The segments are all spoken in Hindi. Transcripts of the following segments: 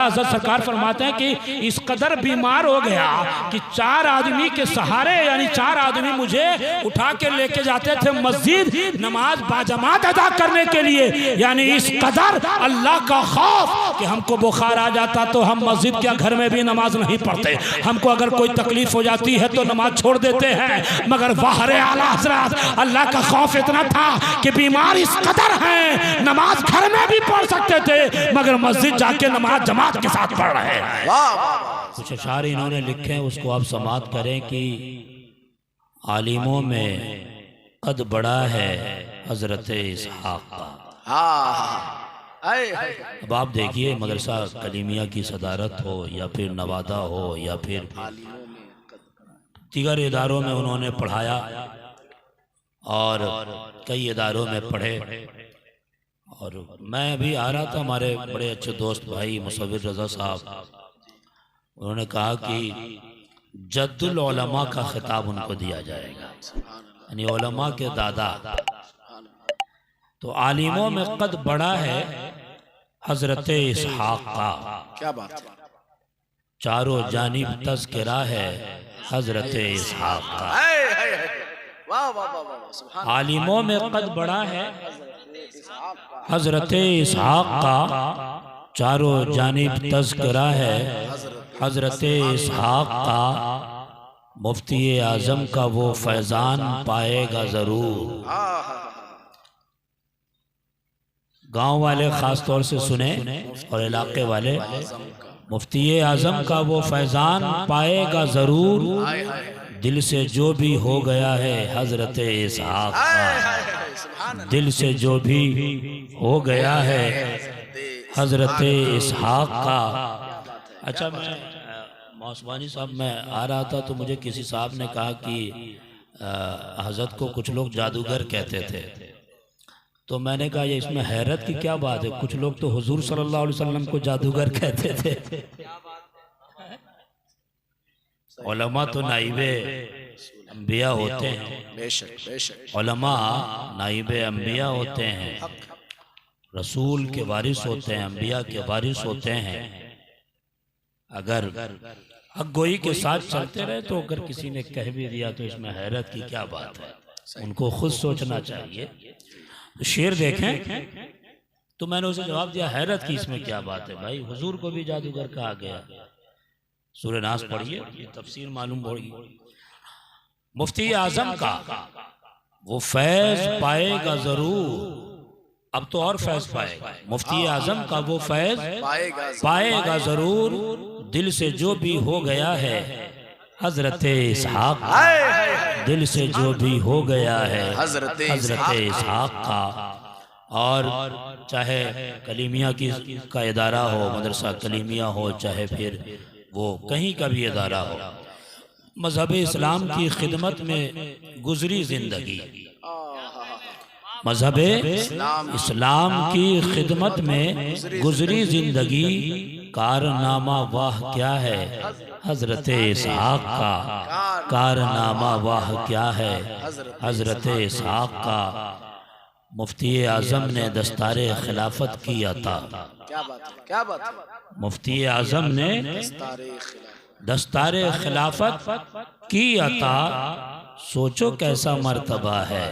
हज़रत सरकार फरमाते हैं कि इस कदर बीमार हो गया कि 4 आदमी के सहारे, यानी 4 आदमी मुझे उठा के लेके जाते थे मस्जिद नमाज बाजमात अदा करने के लिए। यानी इस कदर अल्लाह का खौफ कि हमको बुखार आ जाता तो हम मस्जिद के घर में भी नमाज नहीं पढ़ते, हमको अगर कोई तकलीफ हो जाती है तो नमाज छोड़ देते हैं। मगर वाहरे आला हज़रत अल्लाह का खौफ इतना था कि बीमार इस कदर हैं नमाज घर में भी पढ़ सकते थे मगर मस्जिद जाके नमाज जमात के साथ पढ़ रहे हैं। कुछ अशार इन्होंने लिखे हैं, उसको आप समात करें कि आलिमों में कद बड़ा है हजरत इसहाक का। अब आप देखिए मदरसा कलीमिया की सदारत हो या फिर नवादा हो या फिर दीगर इदारों में उन्होंने पढ़ाया और कई इदारों में पढ़े। और मैं अभी आ रहा था, हमारे बड़े अच्छे दोस्त भाई मुसव्विर रज़ा साहब, उन्होंने कहा कि जद्दुल उलमा का खिताब उनको दिया जाएगा, यानी उलमा के दादा। तो आलिमों में कद बड़ा है हजरत इसहाक का। क्या बात है, चारों जानिब तज़किरा है हजरत इसहाक का। आलिमों में कद बड़ा है हजरत इसहाक का, चारों जानिब तज़किरा है हजरत इसहाक का। मुफ्ती आज़म का वो फैज़ान पाएगा ज़रूर। गांव वाले ख़ास तौर से सुने और इलाके वाले, मुफ्ती आज़म का वो फैज़ान पाएगा ज़रूर, दिल से जो भी हो गया है हजरत इसहाक का, दिल से जो भी हो गया है हजरत इसहाक का। अच्छा, मैं मौसवानी साहब मैं आ रहा था तो मुझे किसी साहब ने कहा कि हजरत को कुछ लोग जादूगर कहते थे। तो मैंने कहा ये इसमें हैरत की क्या बात है, कुछ लोग तो हुजूर सल्लल्लाहु अलैहि वसल्लम को जादूगर कहते थे। उलमा तो नाइबे अंबिया होते हैं, उलमा नाइबे अंबिया होते हैं, रसूल के वारिस होते हैं, अंबिया के वारिस होते हैं। अगर हक गोई के साथ चलते रहे तो अगर किसी ने कह भी दिया तो इसमें हैरत की क्या बात है, उनको खुद सोचना चाहिए। तो शेर देखें तो मैंने उसे जवाब दिया हैरत की इसमें क्या बात है भाई, हुजूर को भी जादूगर कहा गया। सूरह नास पढ़िए, ये तफसीर मालूम होगी। मुफ्ती आजम का वो फैज पाएगा जरूर, अब तो और फैज पाएगा। मुफ्ती आजम का वो फैज पाएगा जरूर, दिल से जो भी हो गया है हजरत इसहाक, दिल से जो भी हो गया है हजरत इसहाक का। और चाहे कलीमिया का इदारा हो, मदरसा कलीमिया हो, चाहे फिर वो कहीं का भी इदारा हो, मजहब इस्लाम की खिदमत में गुजरी जिंदगी, मजहब इस्लाम की खिदमत में गुजरी जिंदगी, कारनामा वाह क्या है हजरत इसहाक का, कारनामा वाह क्या है हजरत इसहाक का। मुफ्ती आज़म ने दस्तारे खिलाफत की अता, क्या बात है, मुफ्ती आज़म ने दस्तारे खिलाफत की अता, सोचो कैसा मर्तबा है,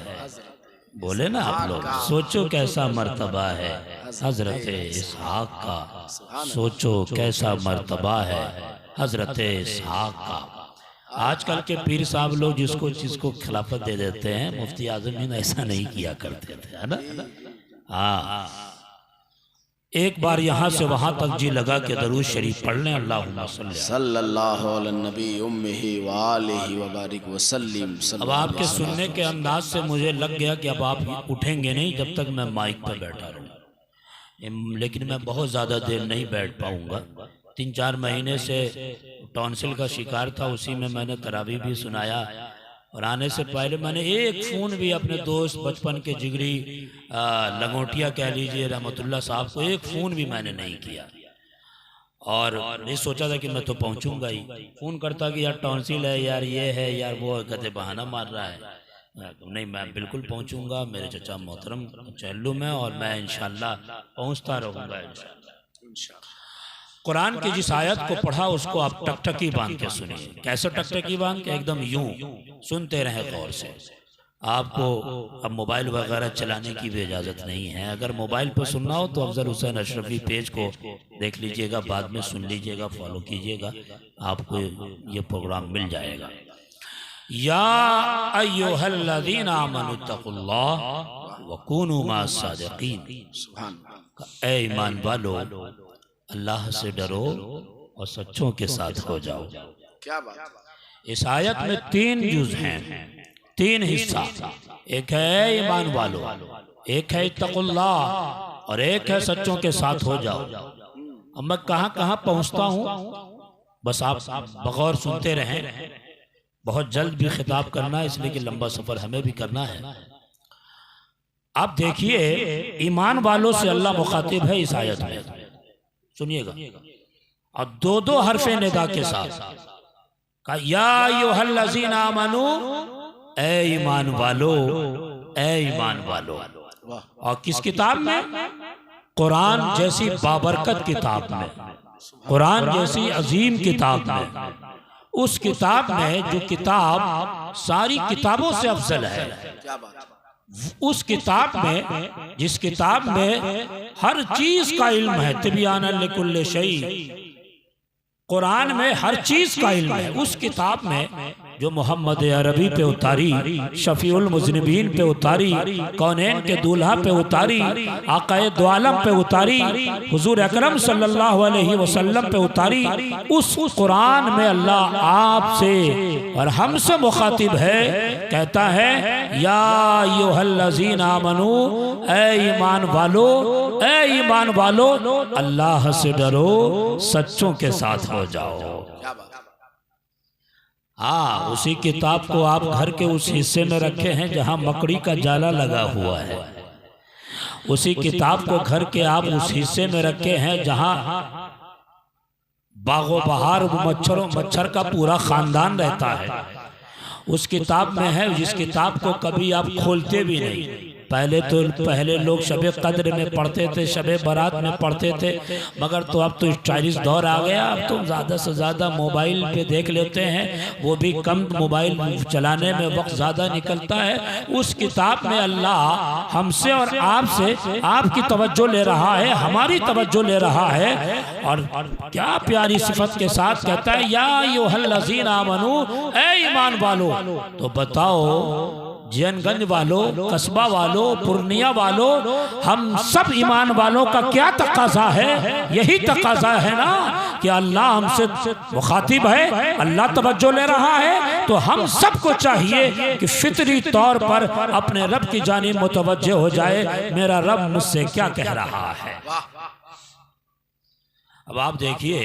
बोले ना आप लोग, सोचो कैसा मर्तबा है हजरत इसहाक का, सोचो कैसा मर्तबा है हजरत इसहाक का। आजकल के पीर साहब लोग जिसको जिसको खिलाफत दे देते हैं, मुफ्ती आज़म भी ऐसा नहीं किया करते थे, है ना। हाँ, एक बार यहाँ से वहाँ तक जी लगा के दरूद शरीफ पढ़ लें, अल्लाहुम्मा सल्लल्लाहु अला नबी उम्मिही व आलिही व बारिक व सल्लिम। अब आपके सुनने के अंदाज से मुझे लग गया कि अब आप उठेंगे नहीं जब तक मैं माइक पर बैठा रहूँ, लेकिन मैं बहुत ज़्यादा देर नहीं बैठ पाऊँगा। 3-4 महीने से टॉन्सिल का शिकार था, उसी में मैंने तरावी भी सुनाया। और आने से पहले मैंने एक फ़ोन भी अपने दोस्त बचपन के जिगरी लंगोटिया कह लीजिए रहमतुल्लाह साहब को, एक फ़ोन भी मैंने नहीं किया। और नहीं सोचा था कि मैं तो पहुंचूंगा ही, फ़ोन करता कि यार टॉन्सिल है, यार ये है, यार वो, कहते बहाना मार रहा है। नहीं, मैं बिल्कुल पहुंचूंगा, मेरे चचा मोहतरम चहल्लू में, और मैं इंशाल्लाह पहुंचता रहूँगा इंशाल्लाह। कुरान की जिस आयत को पढ़ा उसको आप टकटकी बांध के सुनिए। कैसे टकटकी बांध के? एकदम यूं सुनते रहें गौर से। आपको अब मोबाइल वगैरह चलाने की भी इजाज़त नहीं है। अगर मोबाइल पर सुनना हो तो अफजल हुसैन अशरफी पेज को देख लीजिएगा, बाद में सुन लीजिएगा, फॉलो कीजिएगा, आपको ये प्रोग्राम मिल जाएगा। या अय्युहल्लज़ीना आमनुत्तकुल्लाह वकूनू मअस-सादिकीन, ऐ ईमान वालो अल्लाह से डरो और सच्चों के साथ हो जाओ। क्या बात। इस आयत में 3 जुज़ हैं, 3 हिस्सा। एक है ईमान वालो, एक है इत्तकुल्लाह और एक है सच्चों के साथ हो जाओ। अब मैं कहाँ कहाँ पहुँचता हूँ, बस आप बगौर सुनते रहें। बहुत जल्द भी खिताब करना है, इसलिए कि लंबा सफर हमें भी करना है। आप देखिए, ईमान वालों से अल्लाह मुखातिब है इस आयत में, सुनिएगा। और 2 हरफे निदा के साथ कहा, या अय्युहल्लज़ीना आमनू, ऐ ईमान वालो, ऐ ईमान वालो। और किस किताब में? कुरान जैसी बाबरकत किताब में, कुरान जैसी अजीम किताब में, उस किताब में जो किताब सारी किताबों से अफजल है, उस किताब में, जिस किताब में हर चीज का इल्म है, तिब्यानन लिकुल्लि शै, कुरान में हर चीज का इल्म है। उस किताब में जो मोहम्मद अरबी पे उतारी, शफीउल मुज़निबीन पे उतारी, कौनैन के दूल्हा पे उतारी, आकाए दो आलम पे उतारी, हुजूर अकरम सल्लल्लाहु अलैहि वसल्लम पे उतारी, उस कुरान में अल्लाह आपसे और हमसे मुखातिब है, कहता है या अय्युहल्लज़ीना आमनू, ऐ ईमान वालो, ऐ ईमान वालो अल्लाह से डरो, सच्चों के साथ हो जाओ। हाँ, उसी किताब को आप घर के उस हिस्से में रखे हैं जहां मकड़ी का जाला लगा हुआ है। उसी किताब को घर के आप उस हिस्से में रखे हैं जहां बागो बहार मच्छर का पूरा खानदान रहता है। उस किताब में है, जिस किताब को कभी आप खोलते भी नहीं। पहले लोग शबे कद्र में पढ़ते थे, शबे बारात में पढ़ते थे, मगर तो अब तो स्टाइलिश दौर आ गया। अब तो ज़्यादा से ज़्यादा मोबाइल पे देख लेते हैं, वो भी कम, मोबाइल चलाने में वक्त ज़्यादा निकलता है। उस किताब में अल्लाह हमसे और आपसे, आपकी तवज्जो ले रहा है, हमारी तवज्जो ले रहा है, और क्या प्यारी सिफत के साथ कहता है या अय्युहल्लज़ीना आमनू, ऐ ईमान वालो। तो बताओ जियनगंज वालों, कस्बा वालों, पूर्णिया वालों, हम सब ईमान वालों का क्या तकाजा है? यही तकाजा है ना कि अल्लाह हमसे मुखातिब है, अल्लाह तवज्जो ले रहा है, तो हम सबको चाहिए कि फितरी तौर पर अपने रब की जानिब मुतवज्जो हो जाए, मेरा रब मुझसे क्या कह रहा है। अब आप देखिए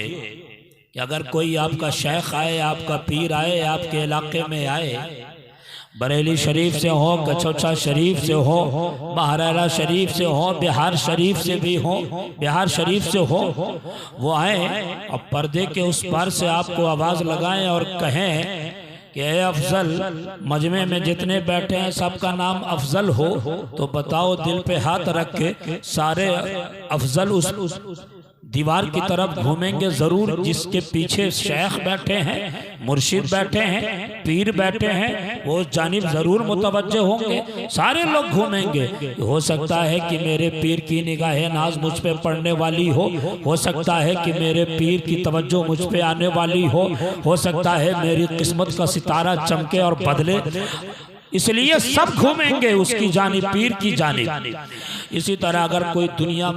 कि अगर कोई आपका शेख आए, आपका पीर आए, आपके इलाके में आए, बरेली शरीफ से हो, कचौचा शरीफ से हो, महारारा शरीफ से हो, बिहार शरीफ से भी हो, बिहार शरीफ से हो, वो आए और पर्दे के उस पार से आपको आवाज़ लगाएं और कहें कि ए अफजल, मजमे में जितने बैठे हैं सबका नाम अफजल हो, तो बताओ दिल पे हाथ रख के सारे अफजल उस दीवार की तरफ घूमेंगे जरूर, जिसके पीछे शेख बैठे हैं, मुर्शिद बैठे हैं, पीर बैठे हैं, वो जानिब जरूर मुतवज्जो होंगे। सारे लोग घूमेंगे। हो सकता है कि मेरे पीर की निगाहे नाज मुझ पे पड़ने वाली हो सकता है कि मेरे पीर की तवज्जो मुझ पे आने वाली हो सकता है मेरी किस्मत का सितारा चमके और बदले, इसलिए सब घूमेंगे उसकी जानिब, पीर की जानिब। इसी तरह अगर कोई दुनिया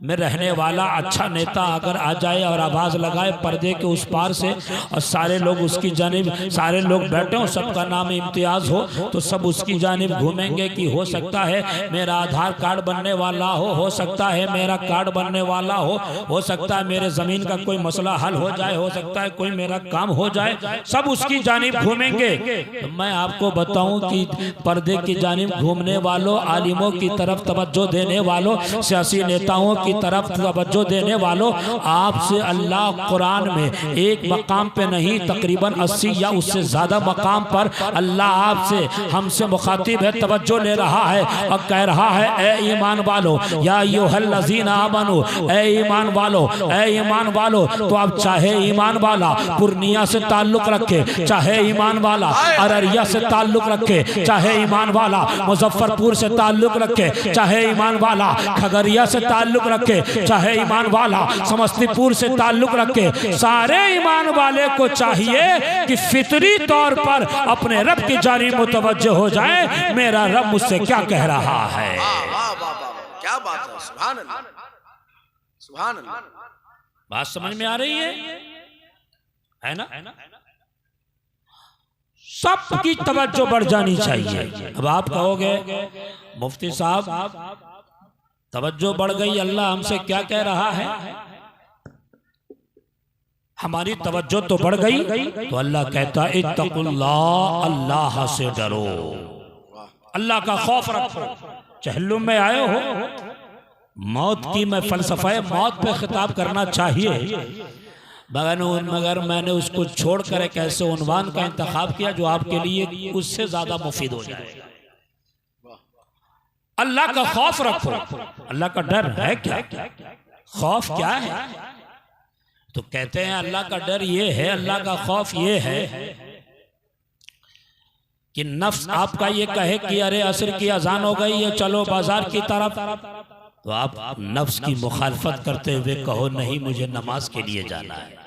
में रहने वाला अच्छा नेता अगर आ जाए और आवाज़ लगाए पर्दे के उस पार से, और सारे लोग उसकी जानिब, सारे लोग बैठे हो, सबका नाम इम्तियाज़ हो, तो सब उसकी जानिब घूमेंगे कि हो सकता है मेरा आधार कार्ड बनने वाला हो सकता है मेरा कार्ड बनने वाला हो सकता है मेरे ज़मीन का कोई मसला हल हो जाए, हो सकता है कोई मेरा काम हो जाए, सब उसकी जानिब घूमेंगे। तो मैं आपको बताऊं कि पर्दे की जानिब घूमने वालों, आलिमों की तरफ तवज्जो देने वालों, सियासी नेताओं की की तरफ तवज्जो देने वालों, आपसे अल्लाह कुरान में एक मकाम पे नहीं तकरीबन 80 या उससे ज़्यादा मकाम पर अल्लाह आपसे हमसे मुखातिब है, तवज्जो ले रहा है और कह रहा है ए ईमान वालो, या अय्युहल्लज़ीना आमनू, ए ईमान वालो, ए ईमान वालो। तो आप चाहे ईमान वाला पूर्णिया से ताल्लुक़ रखे, चाहे ईमान वाला अररिया से ताल्लुक़ रखे, चाहे ईमान वाला मुजफ्फरपुर से ताल्लुक़ रखे, चाहे ईमान वाला खगड़िया से ताल्लुक़ रखे, चाहे ईमान वाला समस्तीपुर से ताल्लुक़ रखे, सारे ईमान वाले को चाहिए कि फितरी तौर पर अपने रब की जानिब मुतवज्जो हो जाए, मेरा रब मुझसे क्या कह रहा है। क्या बात है, सुभान अल्लाह, सुभान अल्लाह। बात समझ में आ रही है ना? सबकी तवज्जो बढ़ जानी चाहिए। अब आप कहोगे मुफ्ती साहब तवज्जो बढ़ गई, अल्लाह हमसे क्या कह रहा है? हमारी तवज्जो तो बढ़ गई, तो अल्लाह कहता है इत्तकुल्लाह, अल्लाह से डरो, अल्लाह का खौफ रखो। चहल्लुम में आए हो, मौत की मैं फलसफा मौत पे खिताब करना चाहिए, मगर मैंने उसको छोड़कर एक ऐसे उन्वान का इंतखाब किया जो आपके लिए उससे ज्यादा मुफीद हो जाए। अल्लाह का खौफ रखो। अल्लाह का डर है क्या? खौफ क्या है? तो कहते हैं अल्लाह का डर ये है, अल्लाह का खौफ ये है कि नफ्स आपका ये कहे कि अरे असर की अजान हो गई है, चलो बाजार की तरफ, तो आप नफ्स की मुखालफत करते हुए कहो नहीं मुझे नमाज के लिए जाना है।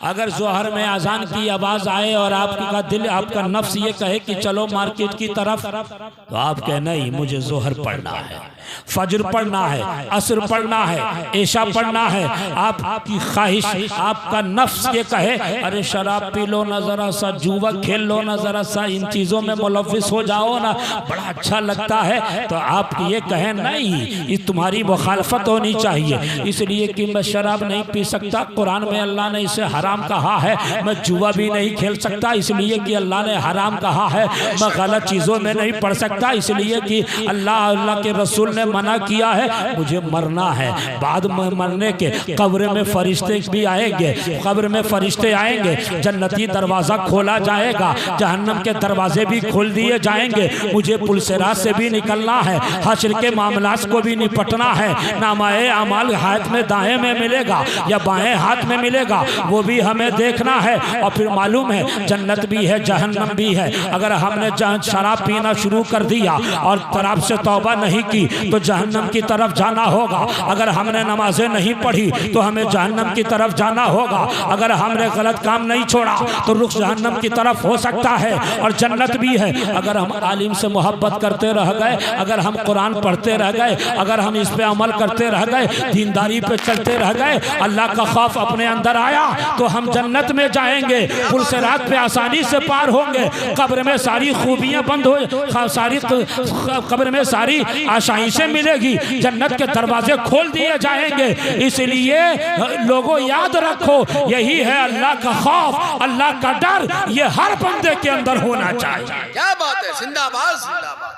अगर जोहर में अजान की आवाज आए और आपका दिल, आपका नफ्स ये कहे कि चलो मार्केट की तरफ, तो आप कहे नहीं मुझे जोहर पढ़ना है, फजर पढ़ना है, असर पढ़ना है, ऐशा पढ़ना है। आपकी ख्वाहिश, आपका नफ्स ये कहे अरे शराब पी लो ना, जरा सा जुआ खेल लो ना, जरा सा इन चीजों में मुलव्विस हो जाओ ना, बड़ा अच्छा लगता है, तो आप ये कहें नहीं, ये तुम्हारी मुखालफत होनी चाहिए, इसलिए कि मैं शराब नहीं पी सकता, कुरान में अल्लाह ने इसे हराम कहा है, मैं जुआ भी नहीं खेल सकता इसलिए कि अल्लाह ने हराम कहा है, मैं गलत चीजों में नहीं पढ़ सकता इसलिए कि अल्लाह के रसूल ने मना किया है, मुझे मरना है, बाद में मरने के कब्र में फरिश्ते भी आएंगे, कब्र में फरिश्ते आएंगे, जन्नती दरवाजा खोला जाएगा, जहन्नम के दरवाजे भी खोल दिए जाएंगे, मुझे पुलसिरात से भी निकलना है, हश्र के मामलात को भी निपटना है, नामाए अमाल हाथ में दाएं में मिलेगा या बाएं हाथ में मिलेगा वो भी हमें देखना है, और फिर मालूम है जन्नत भी है जहन्नम भी है। अगर हमने शराब पीना शुरू कर दिया और तरफ से तौबा नहीं की तो जहन्नम की तरफ जाना होगा, अगर हमने नमाजें नहीं पढ़ी तो हमें जहन्नम की तरफ जाना होगा, अगर हमने गलत काम नहीं छोड़ा तो रुख जहन्नम की तरफ हो सकता है, और जन्नत भी है अगर हम आलिम से मोहब्बत करते रह गए, अगर हम कुरान पढ़ते रह गए, अगर हम इस पे अमल करते रह गए, दीनदारी पे चलते रह गए, अल्लाह का खौफ अपने अंदर आया तो हम जन्नत में जाएंगे, पुलसिरात पे आसानी से पार होंगे, कब्र में सारी खूबियां बंद हो, सारी कब्र में सारी आशाइशें मिलेगी, जन्नत के दरवाजे खोल दिए जाएंगे। इसलिए लोगों याद रखो, यही है अल्लाह का खौफ, अल्लाह का डर, ये हर बंदे के अंदर होना चाहिए। क्या बात है, जिंदाबाद जिंदाबाद,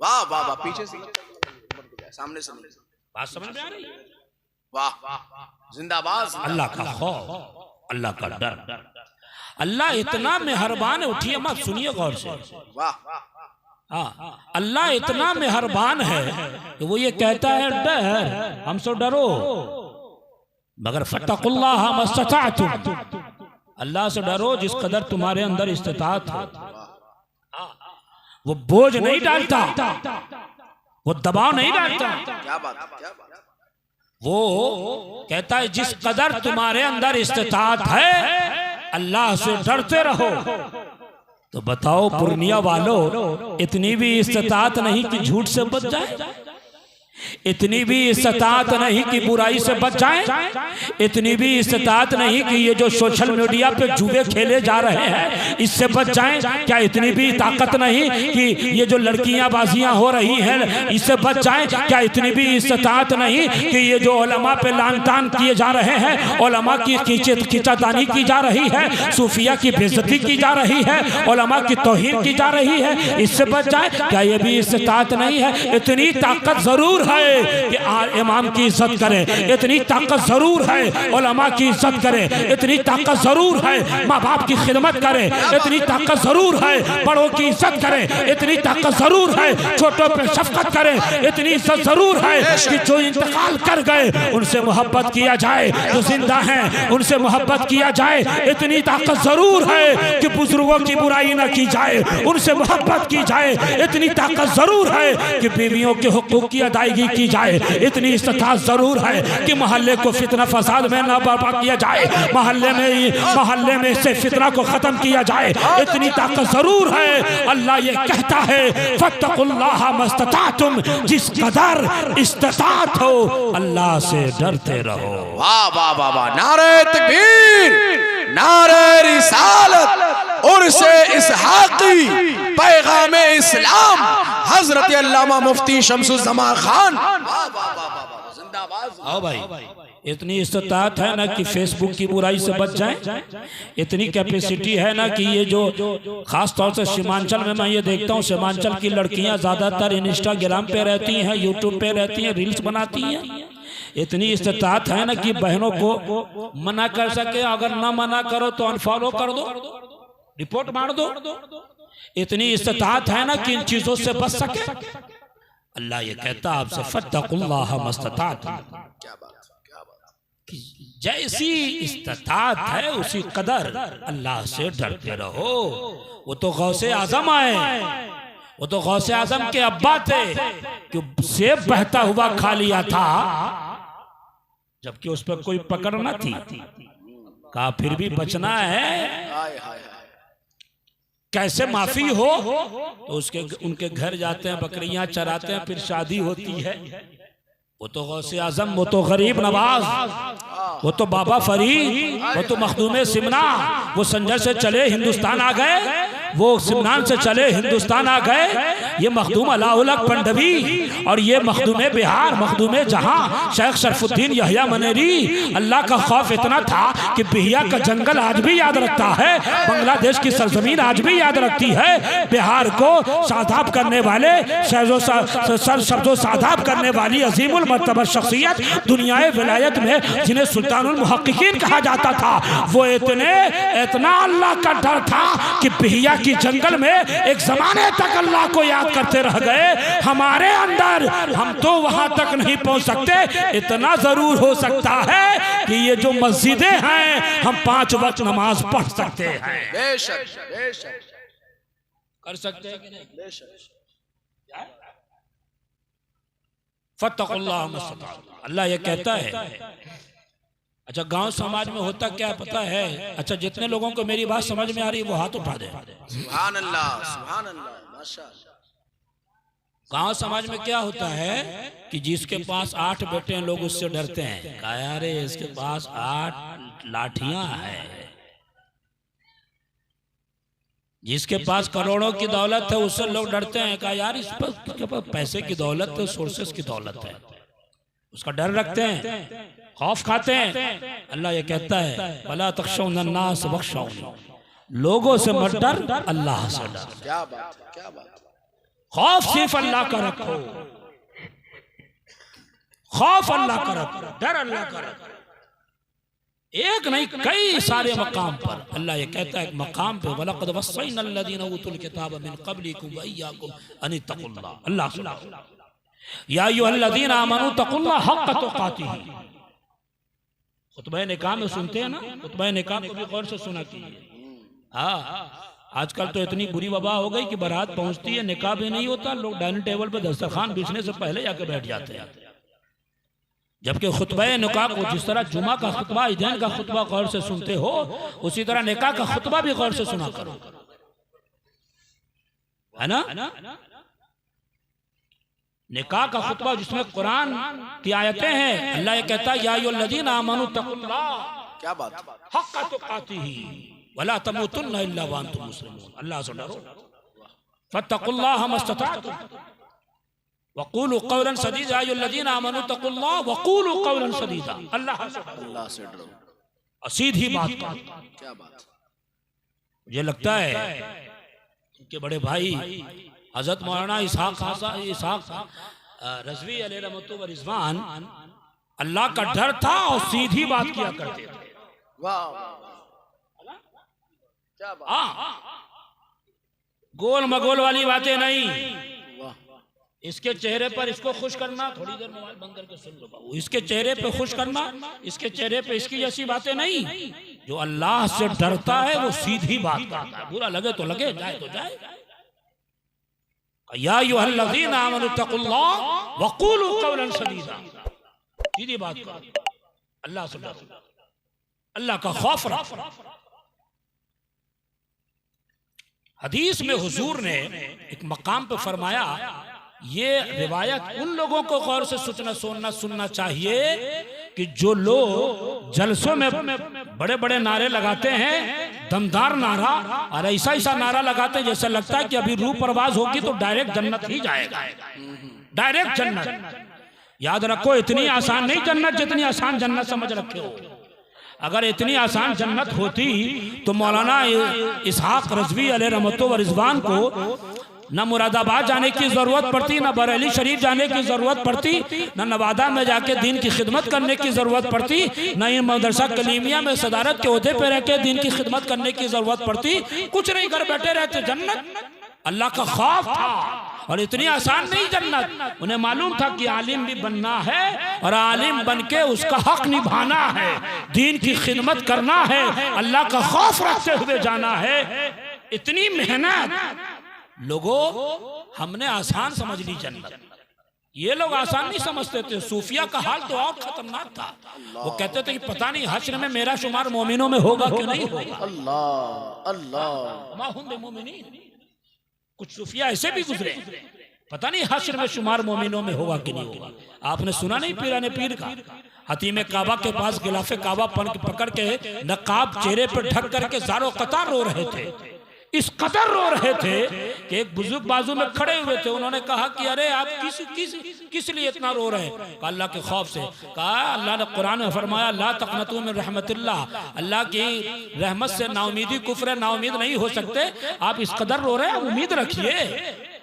वाह वाह वाह, पीछे से सामने से नहीं, बात समझ में आ रही है? वाह, जिंदाबाद। अल्लाह का खौफ, अल्लाह का डर, अल्लाह इतना मेहरबान है, उठिए मत सुनिए गौर से, वाह, हाँ अल्लाह इतना मेहरबान है कि वो ये कहता है डर, हमसे डरो, मगर फत्तकुल्लाह मस्तताअतुम, अल्लाह से डरो जिस कदर तुम्हारे अंदर इस्तिताअत हो। वो बोझ नहीं डालता, वो दबाव नहीं डालता, क्या बात, क्या बात। वो कहता है जिस कदर तुम्हारे अंदर इस्तिताअत है अल्लाह से डरते रहो। तो बताओ पूर्णिया वालों, इतनी भी इस्तिताअत नहीं कि झूठ से बच जाए, इतनी भी इस्तिताअत नहीं कि बुराई से बच जाए, इतनी भी इस्तिताअत नहीं कि ये जो सोशल मीडिया पे जुए खेले जा रहे हैं इससे बच जाएं, क्या इतनी भी ताकत नहीं कि ये जो लड़कियां बाजियां हो रही हैं इससे बच जाएं, क्या इतनी भी इस्तिताअत नहीं कि ये जो उलमा पे लान तान किए जा रहे हैं, उलमा की खींचातानी की जा रही है, सूफिया की बेइज्जती की जा रही है, उलमा की तौहीन की जा रही है, इससे बच जाए, क्या ये भी इस्तिताअत नहीं है? इतनी ताकत जरूर है है कि इमाम की इज्जत करें, इतनी ताकत जरूर है उलमा की इज्जत करें, इतनी ताकत जरूर है माँ बाप की खिदमत करें, इतनी ताकत जरूर है बड़ों की इज्जत करें, इतनी ताकत जरूर है छोटों पे शफकत करें, इतनी इज्जत जरूर है कि जो इंतकाल कर गए उनसे मोहब्बत किया जाए, जो जिंदा हैं उनसे मोहब्बत किया जाए, इतनी ताकत जरूर है कि बुजुर्गों की बुराई न की जाए, उनसे मोहब्बत की जाए, इतनी ताकत जरूर है कि बीवियों के हुकूक की अदायगी की जाए, इतनी इस्तात जरूर है कि मोहल्ले को फितना फसाद में न बर्पा किया जाए, मोहल्ले में से फितना को खत्म किया जाए, इतनी ताकत जरूर है। अल्लाह ये कहता है फत्तकुल्लाह मस्ततातुम, जिस कदर इस्तात हो अल्लाह से डरते रहो। वाह वाह वाह वाह, नारे तकबीर, नारे रिसालत, उर्से इसहाक़ी, पैगाम इस्लाम, हजरत अल्लामा मुफ्ती शम्सुज़्ज़मान खान। आओ भाई, इतनी इस्तात है ना कि फेसबुक की बुराई से बच जाएं, इतनी कैपेसिटी है ना कि ये जो खास तौर से सीमांचल में मैं ये देखता हूँ, सीमांचल की लड़कियां ज्यादातर इंस्टाग्राम पे रहती हैं, यूट्यूब पे रहती हैं, रील्स बनाती हैं। इतनी इस्तात है ना कि बहनों को मना कर सके, अगर ना मना करो तो अनफॉलो कर दो, रिपोर्ट मार दो। इतनी इस्तात है ना कि इन चीजों से बच सके। अल्लाह ये कहता आपसे फत्तकुल्लाह मस्ततातुम, जैसी इस्तात है उसी कदर अल्लाह से डरते रहो। वो तो गौसे आजम आए, वो तो गौसे आजम के अब्बा थे कि सेब बहता हुआ खा लिया था जबकि उस पर कोई पकड़ न थी, कहा फिर भी बचना है, कैसे माफी हो। तो उनके घर जाते हैं, बकरियां चराते हैं, फिर शादी होती है। वो तो गौसे आजम, वो तो गरीब नवाज, वो तो बाबा फरीद, वो तो मखदूमे सिमना, वो संजर से चले हिंदुस्तान आ गए, वो सिमनान से चले हिंदुस्तान आ गए। ये मखदूम अलाउलक पंडवी और ये मखदूमे बिहार, मखदूमे जहां शेख शरफुद्दीन यहिया मनेरी। अल्लाह का खौफ इतना था कि बिहिया का जंगल आज भी याद रखता है, बांग्लादेश की सरजमीन आज भी याद रखती है। बिहार को शादाब करने वाले, सब्जो शादाब करने वाली अजीमुल मर्तबा शख्सियत दुनियाए विलायत में जिन्हें सुल्तानुल मुहक्किकीन कहा जाता था, वो इतना अल्लाह का डर था कि बिहिया की जंगल में एक जमाने तक अल्लाह को याद करते रह गए। हमारे अंदर हम तो वहां तक नहीं पहुंच सकते, इतना जरूर हो सकता है कि ये जो मस्जिदें हैं हम 5 वक्त नमाज पढ़ सकते हैं। बेशक बेशक कर सकते हैं कि नहीं? बेशक। फत्तकुल्लाह मस्ततातुम, अल्लाह ये कहता है। अच्छा, गांव समाज में होता क्या पता है? अच्छा, जितने लोगों को मेरी बात समझ में आ रही है वो हाथ उठा दे। सुभान अल्लाह, सुभान अल्लाह, माशाअल्लाह। गांव समाज में क्या होता है कि जिसके पास 8 बेटे हैं लोग उससे डरते हैं, कहा यार इसके पास 8 लाठियां हैं। जिसके पास करोड़ों की दौलत है उससे लोग डरते हैं, कहा यार इस पर पैसे की दौलत है, सोर्सेस की दौलत है, उसका डर रखते हैं, खौफ खाते हैं। अल्लाह ये कहता है वला तख्शौन्नास वख्शौनी, लोगों से मत डर, अल्लाह से डर। क्या बात है, क्या बात है। खौफ सिर्फ अल्लाह का रखो, खौफ अल्लाह का रखो, डर अल्लाह का रखो। एक नहीं कई सारे मकाम पर अल्लाह ये कहता है, एक मकाम पे वलक़द वस्सैनल लज़ीना ऊतुल किताब मिन क़ब्लिकुम व इय्याकुम अन तक़ुल्लाह। अल्लाह सुना, या अय्युहल्लज़ीना आमनू तक़ुल्लाह हक़्क़ तुक़ातिही। खुतबा निकाह में सुनते हैं ना, खुतबा निकाह को भी गौर से सुना कीजिए। हाँ, आजकल तो इतनी बुरी वबा हो गई कि बारात पहुंचती है, निकाह भी नहीं होता, लोग डाइनिंग टेबल पे दस्तरखान बिछने से पहले जाके बैठ जाते हैं। जबकि खुतबा निकाह को जिस तरह जुमा का खुतबा, ईदैन का खुतबा गौर से सुनते हो, उसी तरह निकाह का खुतबा भी गौर से सुना करो, है ना। निकाह का खुतबा जिसमें कुरान की आयतें हैं, अल्लाह ये कहता है या अय्युहल्लज़ीना आमनू तक़ुल्लाह, क्या बात, हक़्क़ तुक़ातिही वला तमूतुन्ना इल्ला व अंतुम मुस्लिमून। अल्लाह से डरो, फत्तकुल्लाह मस्ततातुम वक़ूलू क़ौलन सदीदा, या अय्युहल्लज़ीना आमनू तक़ुल्लाह वक़ूलू क़ौलन सदीदा। अल्लाह से डरो, सीधी बात का। क्या बात। मुझे लगता है कि बड़े भाई हजरत मौलाना इसहाक रज़वी अलैहि रहमतुल्लाह व रिज़वान अल्लाह का डर था और सीधी बात किया करते थे। वाह क्या बात, गोल मगोल वाली बातें नहीं। वाह इसके चेहरे पर इसको खुश करना, थोड़ी देर मोबाइल बंद करके सुन लो बाबू, इसके चेहरे पे खुश करना, इसके चेहरे पे इसकी जैसी बातें नहीं। जो अल्लाह से डरता है वो सीधी बात करता है, बुरा लगे तो लगे, जाए तो जाए। या अय्युहल्लज़ीना आमनू तक़ुल्लाह वक़ूलू क़ौलन सदीदा, सीधी बात करो, अल्लाह से डरो, अल्लाह का खौफ रखो। हदीस में हुजूर ने एक मकाम पे फरमाया, ये रिवायत उन लोगों को गौर से सुनना चाहिए कि जो लोग जलसों में बड़े बड़े नारे लगाते हैं, दमदार नारा, और ऐसा नारा लगाते हैं जैसे लगता है कि अभी रूह परवाज होगी तो डायरेक्ट जन्नत ही जाएगा, डायरेक्ट जन्नत। याद रखो, इतनी आसान नहीं जन्नत जितनी आसान जन्नत समझ रखे हो। अगर इतनी आसान जन्नत होती तो मौलाना इसहाक रज़वी अलैहि रहमतुल्लाह व रिज़वान को न मुरादाबाद जाने की जरूरत पड़ती, न बरेली शरीफ जाने की जरूरत पड़ती, न नवादा में जाके दीन की खिदमत करने की जरूरत पड़ती, न इन मदरसा कलीमिया में सदारत के ओहदे पे रह के दीन की खिदमत करने की जरूरत पड़ती। कुछ नहीं, घर बैठे रहते, जन्नत। अल्लाह का खौफ था, और इतनी आसान नहीं जन्नत। उन्हें मालूम था कि आलिम भी बनना है और आलिम बन के उसका हक निभाना है, दीन की खिदमत करना है, अल्लाह का खौफ रखते हुए जाना है। इतनी मेहनत लोगों हमने आसान समझ ली जन्नत। ये लोग आसान नहीं समझते थे। सूफिया का हाल तो और खतरनाक था। वो कहते थे कि पता नहीं हश्र में मेरा शुमार मोमिनों में होगा कि नहीं होगा। अल्लाह अल्लाह माहुम बिमुमिनीन। कुछ सूफिया ऐसे भी गुजरे, पता नहीं हश्र में शुमार मोमिनों में होगा कि नहीं होगा। आपने सुना नहीं पीराने पीर का हतीम काबा के पास गिलाफे काबा पकड़ के नकाब चेहरे पर ढक करके ज़ारो कतार रो रहे थे। इस कदर रो रहे थे कि एक बुजुर्ग बाजू में खड़े हुए थे। उन्होंने कहा कि अरे आप किस लिए इतना रो रहे हैं? कहा अल्लाह के खौफ से। कहा अल्लाह ने कुरान में फरमाया ला तक़नतू मिन रहमतिल्लाह, अल्लाह की रहमत से नाउमीदी कुफ्र नाउमीद नहीं हो सकते। आप इस कदर रो रहे हैं, उम्मीद रखिए।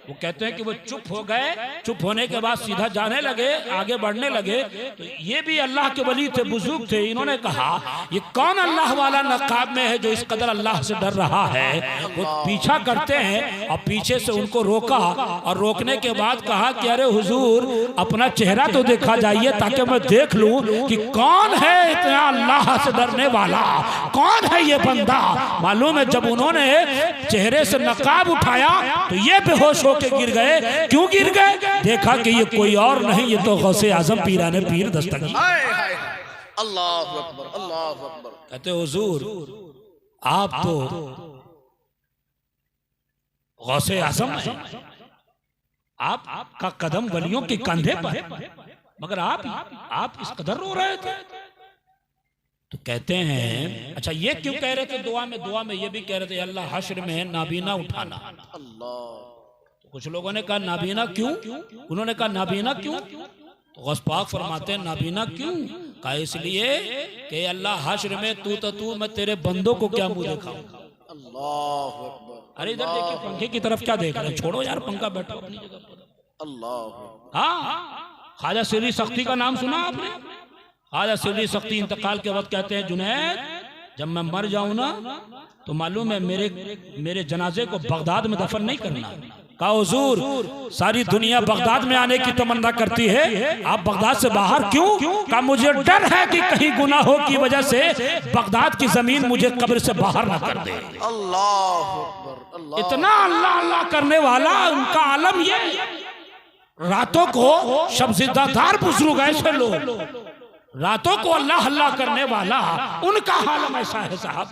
वो कहते हैं कि वो चुप हो गए। चुप होने के बाद सीधा जाने लगे, आगे बढ़ने लगे। तो ये भी अल्लाह के वली थे, बुजुर्ग थे। इन्होंने कहा ये कौन अल्लाह वाला नकाब में है जो इस कदर अल्लाह से डर रहा है? वो पीछा करते हैं और पीछे से उनको रोका, और रोकने के बाद कहा कि अरे हुजूर अपना चेहरा तो देखा जाइए ताकि मैं देख लूं कि कौन है इतना अल्लाह से डरने वाला, कौन है ये बंदा। मालूम है जब उन्होंने चेहरे से नकाब उठाया तो ये बेहोश के गिर गए। क्यों गिर गए? देखा कि ये कोई और नहीं, ये तो गौसे आजम पीराने पीर दस्तगीर। अल्लाह अकबर अल्लाह अकबर। कहते हुजूर आप तो गौसे आजम हैं, आपका कदम वलियों के कंधे पर है, मगर आप इस कदर रो रहे थे। तो कहते हैं अच्छा ये क्यों कह रहे थे? दुआ में ये भी कह रहे थे अल्लाह हश्र में नाबीना उठाना। अल्लाह। कुछ लोगों ने कहा नाबीना क्यों? उन्होंने कहा नाबीना क्यों? तो गौस पाक फरमाते हैं नाबीना क्यों? कहा इसलिए कि अल्लाह हश्र में तू मैं तेरे बंदों को क्या मुंह दिखाऊंगा। अल्लाह अकबर। अरे इधर देखिए पंखे की तरफ क्या देख रहे हैं? छोड़ो यार पंखा, बैठो अपनी जगह पर। अल्लाह। हाँ, ख्वाजा सिर्री सख्ती का नाम सुना आपने? ख्वाजा सिर्री सख्ती इंतकाल के वक्त कहते हैं जुनैद जब मैं मर जाऊं ना तो मालूम है मेरे जनाजे को बगदाद में दफन नहीं करना। कहा हुजूर सारी दुनिया बगदाद में आने की तमन्ना करती है, आप बगदाद से बाहर क्यों? कहा मुझे डर है कि कहीं गुनाहों की वजह से बगदाद की जमीन मुझे कब्र से बाहर ना कर दे। अल्लाह अकबर अल्लाह। इतना अल्लाह अल्लाह करने वाला उनका आलम ये। रातों को शब्जिदादार बुजुर्ग ऐसे लोग, रातों को अल्लाह अल्लाह करने वाला, उनका हाल ऐसा है साहब।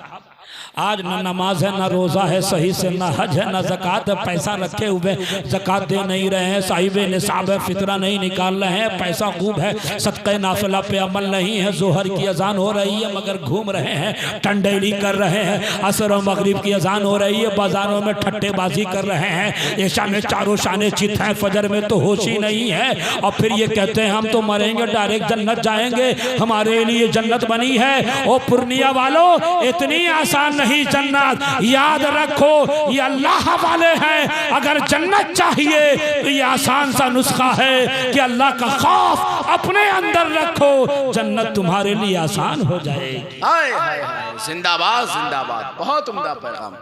आज न नमाज है, न रोजा है सही से, न हज है, न ज़कात है। पैसा रखे हुए ज़कात दे नहीं रहे हैं, साहिबे निसाब है, फितरा नहीं निकाल रहे हैं। पैसा खूब है, सदक़े नाफिला पे अमल नहीं है। जोहर की अजान हो रही है मगर घूम रहे हैं, टंडेली कर रहे हैं। असर और मगरिब की अजान हो रही है, बाजारों में ठट्टेबाजी कर रहे हैं। ऐशा में चारों शाने चित हैं, फजर में तो होश ही नहीं है। और फिर ये कहते हैं हम तो मरेंगे डायरेक्ट जन्नत जाएंगे, हमारे लिए जन्नत बनी है। ओ पूर्णिया वालों इतनी आसान आसान नहीं जन्नत। याद रखो ये अल्लाह वाले हैं, अगर जन्नत चाहिए तो ये आसान सा नुस्खा है कि अल्लाह का खौफ अपने अंदर रखो, जन्नत तुम्हारे लिए आसान हो जाएगी। हाय हाय हाय, जिंदाबाद जिंदाबाद, बहुत उम्दा पैगाम।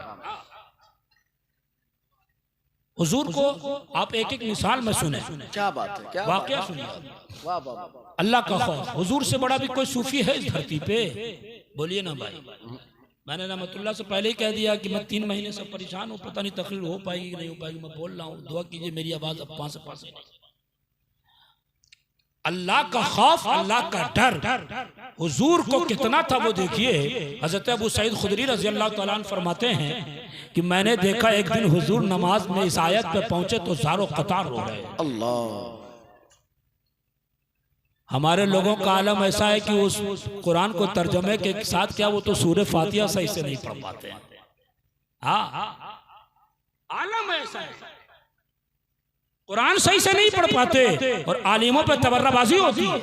हुजूर को आप एक एक मिसाल में सुने, क्या बात है, क्या वाकया सुनिए। वाह वाह वाह, अल्लाह का खौफ, हुजूर से बड़ा भी कोई सूफी है इस धरती पे? बोलिए ना भाई। मैंने रहमतुल्लाह से पहले ही कह दिया कि मैं 3 महीने से परेशान हूँ, पता नहीं तकरीर हो पाएगी नहीं हो पाएगी। मैं बोल रहा हूँ, दुआ कीजिए मेरी आवाज अब 5 से 5 नहीं। अल्लाह का खौफ, अल्लाह का डर हुजूर को कितना था वो देखिए। हजरत अबू सईद खुदरी रजी अल्लाह तआला अन्हु फरमाते हैं कि मैंने देखा एक दिन हुजूर नमाज में इस आयत पे पहुंचे तो ज़ारो कतार रो रहे। अल्लाह, हमारे लोगों का आलम ऐसा है कि उस कुरान को तर्जमे के साथ क्या वो तो सूरह फातिहा सही से नहीं पढ़ पाते हैं। हाँ, आलम ऐसा है, कुरान सही से नहीं पढ़ पाते और आलिमों पे तबर्राबाजी होती है।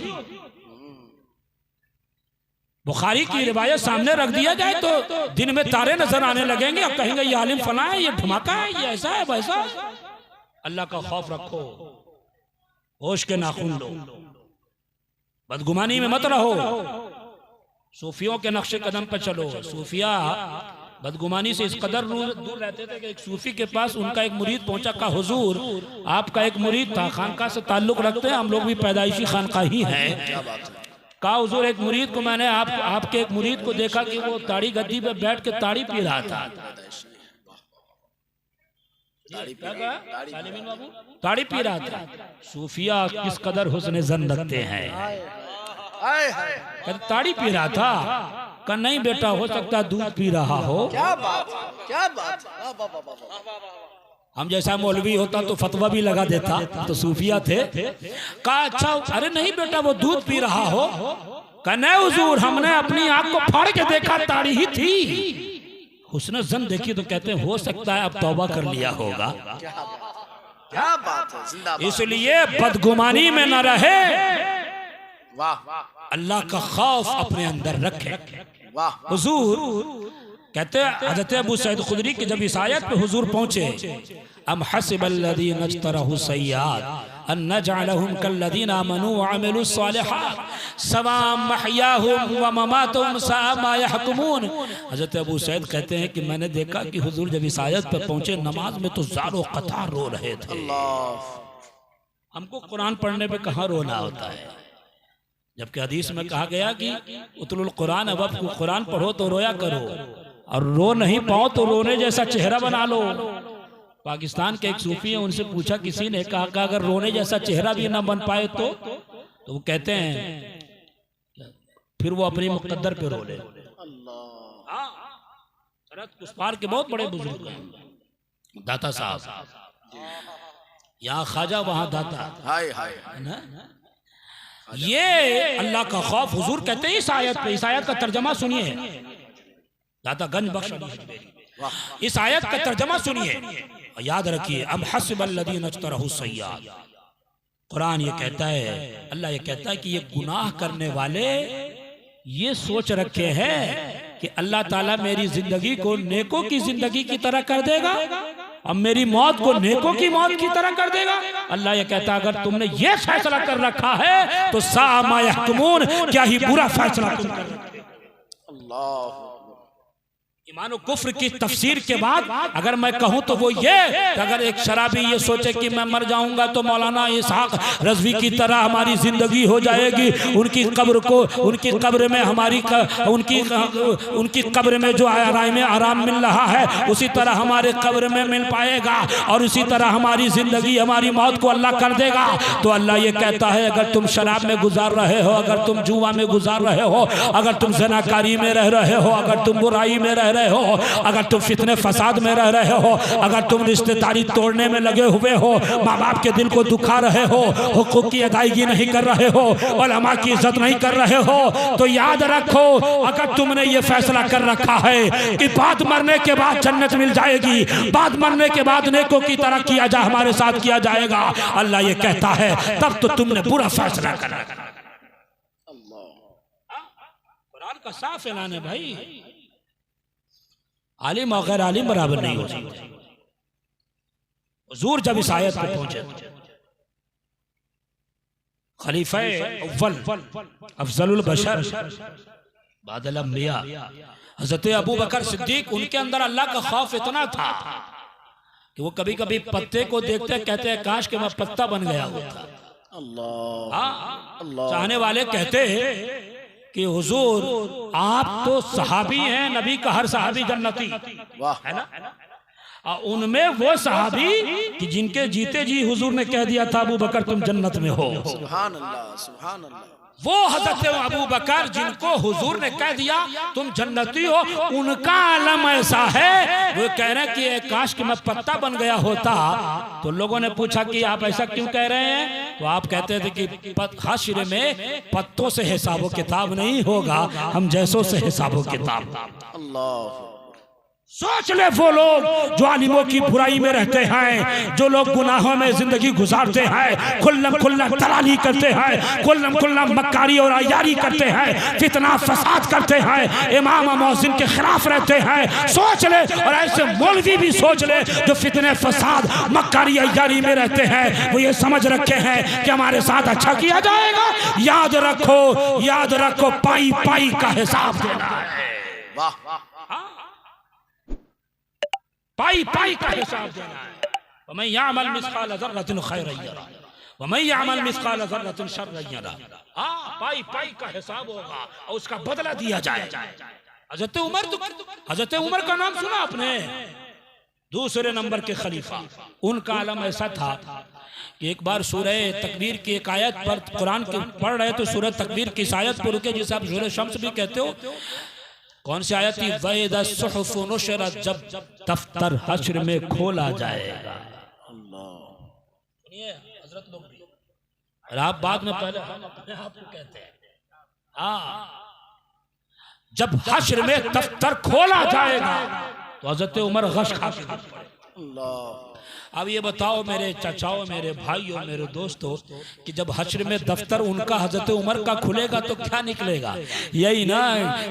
बुखारी की रिवायत सामने रख दिया जाए तो दिन में तारे नजर आने लगेंगे, अब कहेंगे ये आलिम फला है, ये धमाका है, ये ऐसा है वैसा। अल्लाह का खौफ रखो, होश के नाखून लो, बदगुमानी में मत रहो, सूफियों के नक्शे कदम पर चलो। सूफिया बदगुमानी से इस कदर दूर रहते थे कि एक सूफी के पास उनका एक मुरीद पहुंचा, कहा हुजूर आपका एक मुरीद था, खानका से ताल्लुक रखते हैं, हम लोग भी पैदाइशी खानका ही हैं। कहा हुजूर एक मुरीद को मैंने आपके एक मुरीद को देखा कि वो ताड़ी गद्दी पे बैठ के ताड़ी पी रहा था। ताड़ी पी रहा था। सूफिया किस कदर हुस्न ज़न रखते हैं। ताड़ी पी रहा था, कहा नहीं बेटा हो सकता दूध पी रहा हो। क्या बात, क्या बात। हम जैसा मौलवी होता तो फतवा भी लगा देता, तो सूफिया थे। कहा अच्छा, अरे नहीं बेटा वो दूध पी रहा हो। कहा नहीं हुजूर हमने अपनी आंख को फाड़ के देखा ताड़ी ही थी। हुस्न ज़न देखिए तो कहते हैं हो सकता है अब तौबा कर लिया होगा। क्या बात है, जिंदाबाद। इसलिए बदगुमानी में न रहे, वाह, अल्लाह का खौफ अपने अंदर रखे। वाह, हुजूर कहते हैं हज़रत अबू सईद खुदरी की जब इस आयत पे हुजूर पहुंचे, अम हसिबल्लज़ीना इज्तरहु सय्यात अन नजअलहुम कल्लज़ीना आमनू व अमिलुस सालिहात सवाअ महयाहुम व ममातुहुम साअ मा यहकुमून। हज़रत अबू सईद कहते हैं कि मैंने देखा कि हुजूर जब इस आयत पे पहुंचे नमाज में तो ज़ारो कतार रो रहे थे। हमको कुरान पढ़ने पे कहाँ रोना होता है, जबकि हदीस में कहा गया कि उतलुल कुरान, अब आपको कुरान पढ़ो तो रोया करो, और रो नहीं पाओ तो रोने जैसा चेहरा बना लो। पाकिस्तान के एक सूफी है, उनसे पूछा किसी ने, कहा कि अगर रोने जैसा चेहरा भी ना बन पाए तो वो कहते हैं फिर वो अपनी मुकद्दर पे रो ले। उस पार के बहुत बड़े बुजुर्ग हैं, दाता साहब, यहाँ ख्वाजा वहाँ दाता। हाय हाय, ये अल्लाह का खौफ हुजूर कहते हैं इस आयत पे। इस आयत का तर्जमा सुनिए, दाता गंज बख्श, इस आयत का तर्जमा सुनिए, याद रखिए। अब हसिबल्लज़ीना इज्तरहु सय्यात, कुरान ये कहता है, अल्लाह ये कहता है कि ये गुनाह करने वाले ये सोच रखे हैं कि अल्लाह ताला मेरी जिंदगी को नेकों की जिंदगी की तरह कर देगा, अब मेरी मौत को नेकों की मौत की तरह कर देगा। अल्लाह ये कहता है अगर तुमने ये फैसला कर रखा है तो साअ मा यहकुमून, क्या ही बुरा फैसला तुम कर रहे हो। अल्लाह, ईमान और कुफ्र की तफसीर के बाद अगर मैं कहूं तो वो ये कि अगर एक शराबी ये सोचे कि मैं मर जाऊंगा तो मौलाना इसहाक रज़वी की तरह हमारी जिंदगी हो जाएगी, उनकी कब्र को, उनकी कब्र में हमारी उनकी कब्र में जो आराम मिल रहा है उसी तरह हमारे कब्र में मिल पाएगा, और उसी तरह हमारी जिंदगी, हमारी मौत को अल्लाह कर देगा। तो अल्लाह ये कहता है अगर तुम शराब में गुजार रहे हो, अगर तुम जुआ में गुजार रहे हो, अगर तुम ज़नाकारी में रह रहे हो, अगर तुम बुराई में रह रहे हो, अगर तुम फितने फसाद में रह रहे हो, अगर तुम रिश्तेदारी तोड़ने में लगे हुए हो, माँ बाप के दिल को दुखा रहे हो, हुकूक की अदायगी नहीं कर रहे हो, उलमा की इज्जत नहीं कर रहे हो, तो याद रखो अगर तुमने ये फैसला कर रखा है कि बाद मरने के बाद जन्नत मिल जाएगी, बाद मरने के बाद नेकों की तरह किया जा हमारे साथ किया जाएगा, अल्लाह ये कहता है तब तो तुमने बुरा फैसला कर रखा। कुरान का साफ ऐलान है भाई। आलिम और गैर आलिम बराबर नहीं हो सकते। हुजूर जब इस आयत पे पहुंचे, खलीफा अव्वल अफजलुल बशर बादल अंबिया हजरत अबू बकर सिद्दीक, उनके अंदर अल्लाह का खौफ इतना था कि वो कभी कभी पत्ते को देखते कहते हैं काश कि मैं पत्ता बन गया होता। अल्लाह चाहने वाले कहते हैं कि हुजूर आप तो सहाबी हैं, नबी का हर सहाबी जन्नती है ना। उनमें वो सहाबी कि जिनके जीते जी हुजूर ने कह दिया था अबू बकर तुम जन्नत में हो। सुभान अल्लाह, सुभान अल्लाह। वो हजरत अबू बकर जिनको हुजूर ने कह दिया तुम जन्नती हो, उनका आलम ऐसा है, वो कह रहे हैं कि काश कि मैं पत्ता बन गया होता। तो लोगों ने पूछा कि आप ऐसा क्यों कह रहे हैं? तो आप कहते थे कि हश्र में पत्तों से हिसाबो किताब नहीं होगा, हम जैसों से हिसाबो किताब। अल्लाह। सोच ले वो लोग जो आलिमों की बुराई में रहते हैं, जो लोग गुनाहों में जिंदगी गुजारते हैं, खुल्लम खुल्ला दलाली करते हैं, खुल्लम खुल्ला मक्कारी और अयारी करते हैं, फितना फसाद करते हैं, इमाम मौज़िन के खिलाफ रहते हैं। सोच ले, और ऐसे मौलवी भी सोच ले जो फितने फसाद मक्कारी अयारी में रहते हैं, वो ये समझ रखे हैं कि हमारे साथ अच्छा किया जाएगा। याद रखो पाई पाई का हिसाब देना है। वाह, पाई पाई का हिसाब देना है। वमन यअमल मिस्काल ज़र्रतिन खैरन यरा वमन यअमल मिस्काल ज़र्रतिन शर्रन यरा। पाई पाई का हिसाब होगा और उसका बदला दिया जाएगा। हज़रत उमर का नाम सुना आपने? दूसरे नंबर के खलीफा। उनका आलम ऐसा था कि एक बार सूरह तकबीर की एक आयत पर कुरान के पढ़ रहे तो सूरह तकबीर की इस आयत पर रुके जिसे आप सूरह शम्स भी कहते हो। कौन सी आयत थी? वइज़ा सुहुफ़ु नुशिरत, जब दफ्तर हश्र में खोला जाएगा। सुनिए हजरत लोग भी, और आप बाद में पहले हम अपने आप को कहते हैं। जब हश्र में दफ्तर खोला जाएगा तो हजरत उमर गश खा के पड़े। अब ये बताओ मेरे चाचाओं, मेरे भाइयों, मेरे दोस्तों कि जब हश्र में दफ्तर उनका हजरत उमर का खुलेगा तो क्या निकलेगा? यही ना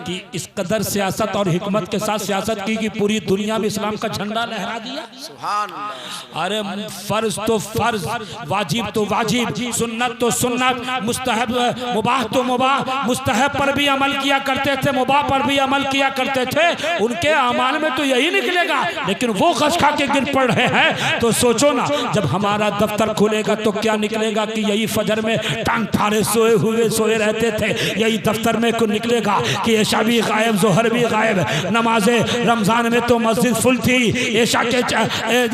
कि इस कदर सियासत और हिकमत के साथ सियासत की कि पूरी दुनिया में इस्लाम का झंडा लहरा दिया। सुभान अल्लाह। अरे फर्ज तो फर्ज, वाजिब तो वाजिब, सुन्नत तो सुन्नत, मुस्तहब मुबाह तो मुबाह। मुस्तहब पर भी अमल किया करते थे, मुबाह पर भी अमल किया करते थे। उनके अमाल में तो यही निकलेगा, लेकिन वो गश खा के गिर पड़ रहे हैं। तो सोचो ना, जब हमारा दफ्तर खुलेगा तो क्या निकलेगा कि यही फजर में टांग फाड़े सोए रहते थे, यही दफ्तर में को निकलेगा कि ऐशा भी गायब, जोहर भी गायब। नमाजे रमजान में तो मस्जिद फुल थी, ऐशा के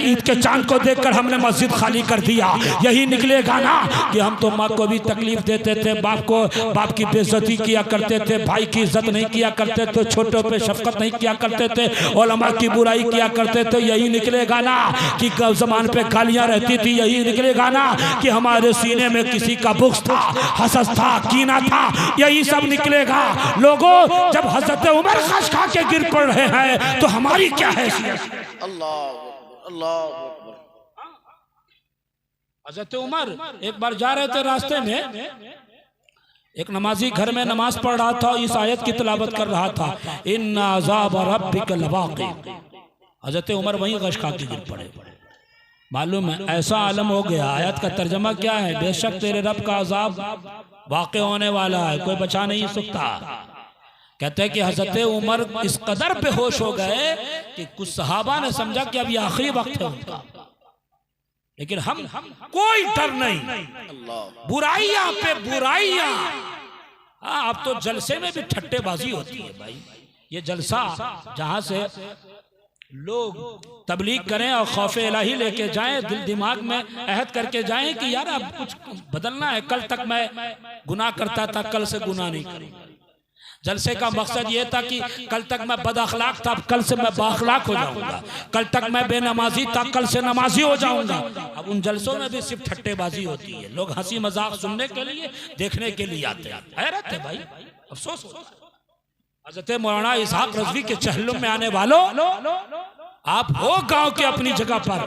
ईद के चांद को देखकर हमने मस्जिद खाली कर दिया। यही निकलेगा ना कि हम तो माँ को भी तकलीफ देते थे, बाप की बेइज्जती किया करते थे, भाई की इज्जत नहीं किया करते थे, छोटों पे शफकत नहीं किया करते थे, उलमा की बुराई किया करते थे। यही निकलेगा ना कि ज़बान पे गालियां रहती थी। यही निकलेगा ना कि हमारे सीने में किसी का बुग़्ज़ था, हसद था, कीना था। यही सब निकलेगा। लोगों, जब हज़रत उमर गश खा के गिर पड़ रहे हैं तो हमारी क्या हैसियत? अल्लाह अल्लाह। हज़रत उमर एक बार जा रहे थे, रास्ते में एक नमाजी घर में नमाज पढ़ रहा था, इस आयत की तिलावत कर रहा था, इन्ना अज़ाब रब्बिक लवाक़ि। हज़रत उमर वहीं गश खा के गिर पड़े। मालूम है ऐसा आलम हो गया। आयत का तर्जमा क्या है? बेशक तेरे रब का अजाब वाक़े होने वाला है, कोई बचा नहीं सकता। कहते हैं कि हज़रत उमर इस कदर पे होश हो गए कि कुछ सहाबा ने समझा कि अब ये आखिरी वक्त है उनका, लेकिन हम कोई डर नहीं। बुराइयां पे बुराइयां। अब तो जलसे में भी ठट्टेबाजी होती है भाई। ये जलसा जहां से लोग तबलीग करें और खौफे इलाही लेके जाएं, दिल दिमाग में अहद करके जाएं कि यार अब कुछ बदलना है, कल तक मैं गुनाह करता था, कल से गुनाह नहीं करूंगा। जलसे का मकसद ये था कि कल तक मैं बदअखलाक था, कल से मैं बाअखलाक हो जाऊंगा। कल तक मैं बेनमाजी था, कल से नमाजी हो जाऊंगा। अब उन जलसों में भी सिर्फ ठट्टेबाजी होती है। लोग हंसी मजाक सुनने के लिए, देखने के लिए आते हैं। हैरत है भाई, अफसोस। हज़रत मौलाना इसहाक रज़वी के चहल्लुम में आने वालों, आप हो गांव के अपनी जगह पर,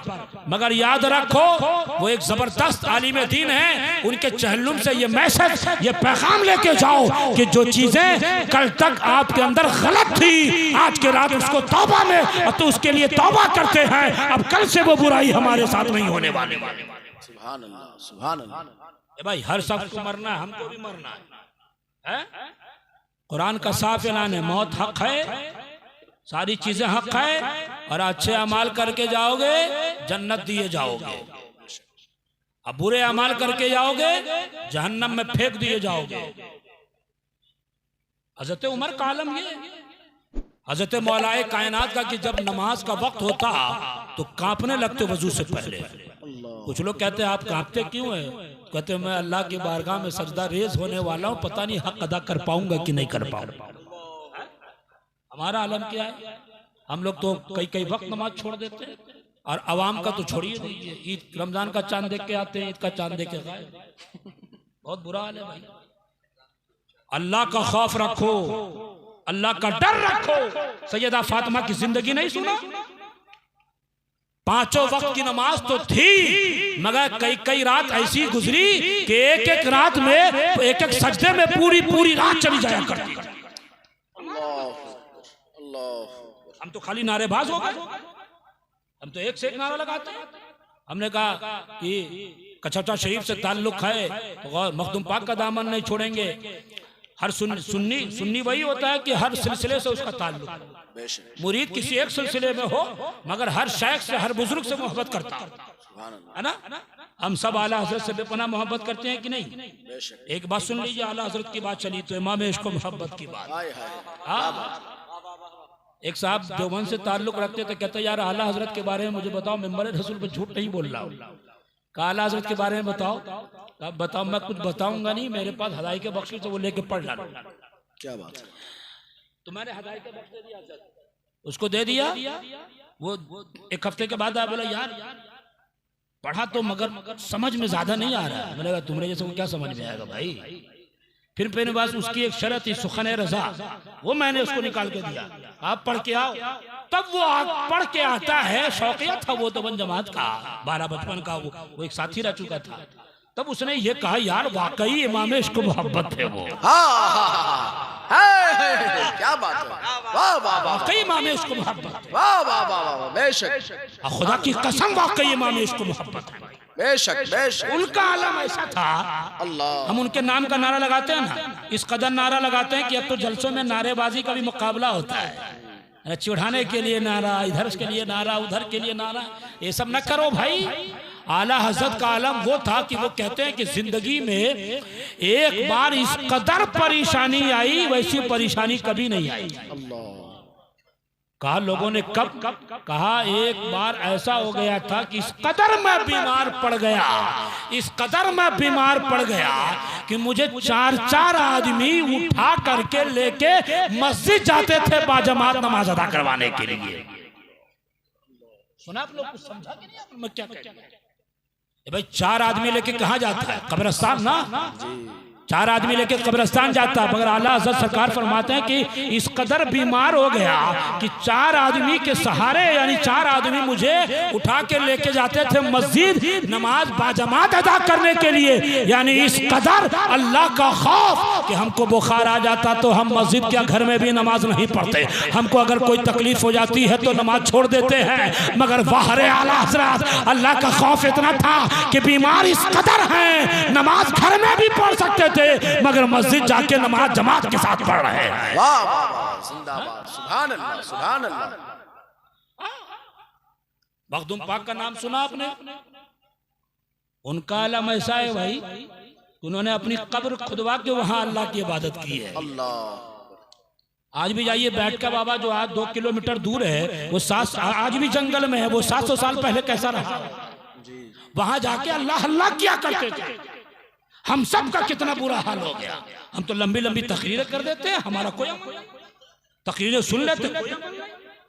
मगर याद रखो वो एक जबरदस्त आलिम दीन है। उनके चहल्लुम से ये मैसेज, ये पैगाम लेके जाओ कि जो चीजें कल तक आपके अंदर गलत थी, आज के रात उसको तौबा में, और तो उसके लिए तौबा करते हैं, अब कल से वो बुराई हमारे साथ नहीं होने वाली। सुभान अल्लाह, सुभान अल्लाह। भाई हर शख्स को मरना है, हमको भी मरना है। कुरान का साफ ऐलान है, मौत हक है, सारी चीजें हक है, और अच्छे अमाल करके जाओगे जन्नत दिए जाओगे, अब बुरे अमाल करके जाओगे जहन्नम में फेंक दिए जाओगे। हजरत उमर का आलम ये, हजरत मौलाए कायनात का कि जब नमाज का वक्त होता तो कांपने लगते वजू से पहले। कुछ लोग कहते हैं आप कांपते क्यों है? कहते मैं अल्लाह की बारगाह में सजदा रेज होने वाला हूं, पता नहीं हक अदा कर पाऊंगा कि नहीं कर पाऊंगा। हमारा आलम क्या है? हम लोग तो कई वक्त नमाज छोड़ देते हैं, और अवाम का तो छोड़िए दीजिए। ईद रमजान का चांद देख के आते हैं, ईद का चांद देख के गए। बहुत बुरा हाल है भाई। अल्लाह का खौफ रखो, अल्लाह का डर रखो। सैयदा फातिमा की जिंदगी नहीं सुना? पांचों वक्त की नमाज तो थी, मगर कई रात ऐसी गुजरी कि एक रात में एक सजदे में पूरी रात चली जाया करती। हम तो खाली नारेबाज हो गए, हम तो एक से एक नारा लगाते हैं। हमने कहा कि कचौटा शरीफ से ताल्लुक है तो मखदूम पाक का दामन नहीं छोड़ेंगे। हर सुन्नी वही होता है कि हर सिलसिले से उसका ताल्लुक, मुरीद किसी एक सिलसिले में हो, मगर हर शेख से, हर बुजुर्ग से मोहब्बत करता है ना। हम सब आला हजरत से बेपनाह मोहब्बत करते हैं कि नहीं? एक बात सुन लीजिए, आला हजरत की बात चली तो इमाम इश्क मोहब्बत की बात। एक साहब देवबंद से ताल्लुक रखते थे, कहते यार आला हजरत के बारे में मुझे बताओ, मेंबर रसूल पे झूठ नहीं बोल रहा हूँ। कहा आला हजरत के बारे में बताओ। अब बताओ, मैं कुछ बताऊंगा नहीं, मेरे पास हदाई के बख्शी तो वो लेके पढ़ डालो। क्या बात है? तो मैंने हदाई के बख्श दे दिया, उसको दे दिया। वो एक हफ्ते के बाद आया, बोला यार पढ़ा तो मगर समझ में ज्यादा नहीं आ रहा है। मैंने कहा तुम्हारे जैसे को क्या समझ में आएगा भाई। फिर मेरे पास उसकी एक शर्त थी, सुखन रजा, वो मैंने उसको निकाल के दिया, आप पढ़ के आओ। तब वो पढ़ के आता है, शौकिया था वो तो बन जमात का, 12-55 का, वो एक साथी रह चुका था। तब उसने ये कहा यार वाकई इमाम इश्क मोहब्बत है वो। क्या बात है, वाह वाह वाह, वाकई इमाम इश्क मोहब्बत, वाह वाह वाह, बेशक, खुदा की कसम वाकई इमाम इश्क मोहब्बत है, बेशक बेशक। उनका आलम ऐसा था। अल्लाह, हम उनके नाम का नारा लगाते हैं ना, इस कदर नारा लगाते हैं कि अब तो जलसों में नारेबाजी का भी मुकाबला होता है, चिढ़ाने के लिए नारा, इधर के लिए नारा, उधर के लिए नारा। ये सब न करो भाई। आला हजरत का आलम वो था कि वो कहते हैं कि जिंदगी में एक बार इस कदर परेशानी आई, वैसी परेशानी कभी नहीं आई। कहा लोगों ने कब? कहा एक बार ऐसा हो गया था कि इस कदर मैं बीमार पड़ गया, इस कदर मैं बीमार पड़ गया कि मुझे 4 आदमी उठा करके लेके मस्जिद जाते थे बाजमात नमाज अदा करवाने के लिए। सुना आप लोग, कुछ समझा कि नहीं? मैं क्या कहता हूं भाई, 4 आदमी लेके कहाँ जाता है? कब्रिस्तान ना, 4 आदमी लेके कब्रिस्तान जाता है। मगर आला हज़रत सरकार फरमाते हैं कि इस कदर बीमार हो गया कि 4 आदमी के सहारे, यानी 4 आदमी मुझे उठा के लेके जाते थे मस्जिद नमाज बाजमात अदा करने के लिए। यानी इस कदर अल्लाह का खौफ कि हमको बुखार आ जाता तो हम मस्जिद के घर में भी नमाज नहीं पढ़ते, हमको अगर कोई तकलीफ हो जाती है तो नमाज छोड़ देते हैं। मगर वाहरे आला हज़रत अल्लाह का खौफ इतना था कि बीमार इस कदर हैं, नमाज घर में भी पढ़ सकते थे मगर मस्जिद जाके नमाज जमात के साथ पढ़ रहे हैं। वाह वाह वाह, जिंदाबाद, सुभान अल्लाह, सुभान अल्लाह। मखदूम पाक का नाम सुना आपने? उनका आलम ऐसा है भाई, उन्होंने अपनी कब्र खुदवा के वहां अल्लाह की इबादत की है। अल्लाह। आज भी जाइए बैठ का बाबा जो आज 2 किलोमीटर दूर है, वो आज भी जंगल में है, वो 700 साल पहले कैसा रहा, वहां जाके अल्लाह अल्लाह किया करते थे। हम सब का कितना बुरा हाल हो गया। हम तो लंबी लंबी तकरीरें कर देते हैं, हमारा कोई तकरीरें सुन लेते,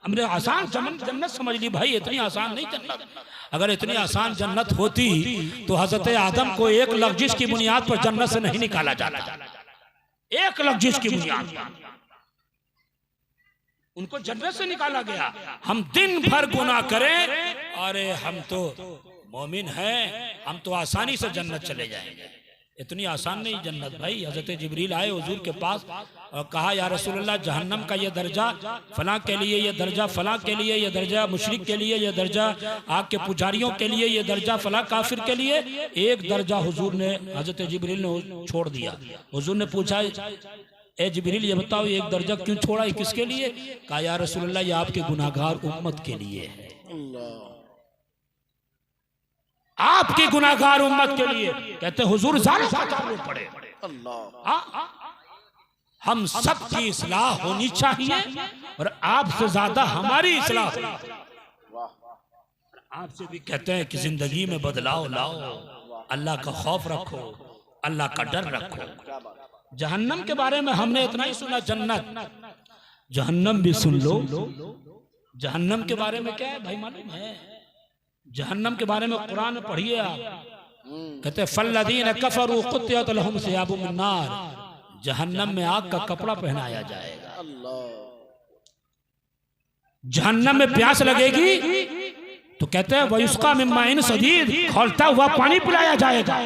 हमने आसान जन्नत समझ ली भाई, इतनी आसान नहीं जन्नत। अगर इतनी आसान जन्नत होती तो हजरत आदम को 1 लफ्ज़ की बुनियाद पर जन्नत से नहीं निकाला जाता, 1 लफ्ज़ की बुनियाद पर। उनको जन्नत से निकाला गया। हम दिन भर गुनाह करें, अरे हम तो मोमिन हैं, हम तो आसानी से जन्नत चले जाएंगे। इतनी आसान नहीं जन्नत भाई। हजरत जिब्रील आए हुजूर के पास और कहा, या रसूलल्लाह, जहन्नम का ये दर्जा फलां के लिए, ये दर्जा फलां के लिए, ये दर्जा मुशरिक के लिए, ये दर्जा आग के पुजारियों के लिए, ये दर्जा फलां काफिर के लिए। एक दर्जा हुजूर ने, हजरत जिब्रील ने छोड़ दिया। हुजूर ने पूछा, ए जिब्रील ये बताओ एक दर्जा क्यों छोड़ा, किसके लिए? कहा, या रसूलल्लाह, ये आपके गुनाहगार उम्मत के लिए है, आपकी गुनाहगार उम्मत के लिए। कहते हुजूर ज़ालिम पड़े। हम सबकी इस्लाह होनी चाहिए और आपसे ज्यादा हमारी इस्लाह। आपसे भी कहते हैं कि जिंदगी में बदलाव लाओ, अल्लाह का खौफ रखो, अल्लाह का डर रखो। जहन्नम के बारे में हमने इतना ही सुना, जन्नत जहन्नम भी सुन लो। जहन्नम के बारे में क्या है भाई मालूम है? जहन्नम के बारे में कुरान में पढ़िए आप। कहते हैं फल्लदीन कफरू कुत्तियत लहुम सियाबुम अन्नार, जहन्नम में आग का कपड़ा पहनाया जाएगा। जहन्नम में प्यास लगेगी तो कहते हैं वयुस्का मिन माइन सदीद, खौलता हुआ पानी पिलाया जाएगा।